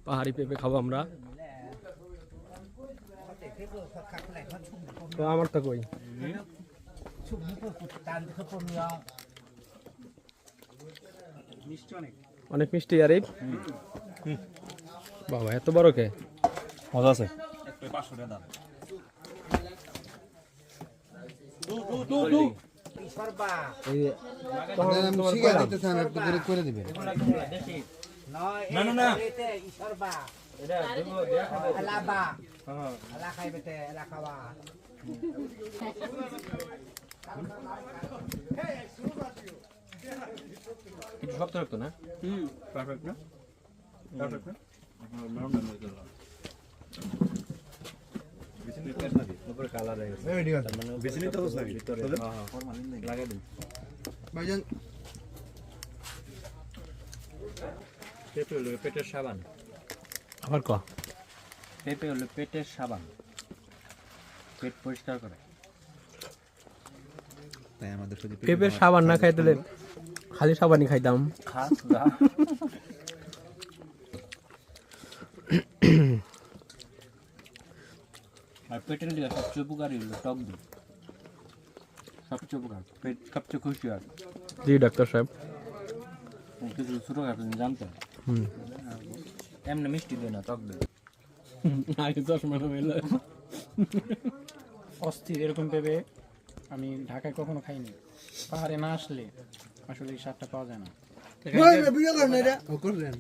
পাহাড়ি পেঁপে খাবো আমরা। তো আমার তো কই অনেক মিষ্টি আর এই বাবা এত বড় কে মজা আছে। করে দিবেন কিছু শক্ত রাখতো না। পারফেক্ট না? পারফেক্ট না? উপরে কালার হয়ে গেছে। মানে বেশি তো হচ্ছে না ভিতরে। হ্যাঁ ফরমালিন লাগাই দিন। ভাইজান পেঁপে হলো পেটের সাবান। আবার ক পেঁপে হলো পেটের সাবান, পেট পরিষ্কার করে। তাই আমাদের শুধু পেঁপের সাবান না খাই তাহলে খালি সাবানই খাইতাম। খাস গা আর পেটের লিগে সবচেয়ে উপকারী হলো টক দই, সবচেয়ে উপকার, পেট সবচেয়ে খুশি হয়। জি ডাক্তার সাহেব। কিছু ছোটো খাটো জানতেন এমনি মিষ্টি দই না টক দই। আগে 10 মিনিট হইলো। অস্থির এরকম পেঁপে আমি ঢাকায় কখনো খাইনি। পাহাড়ে না আসলে আসলে এই স্বাদটা পাওয়া যায় না। ভিডিও করেন এটা করলেন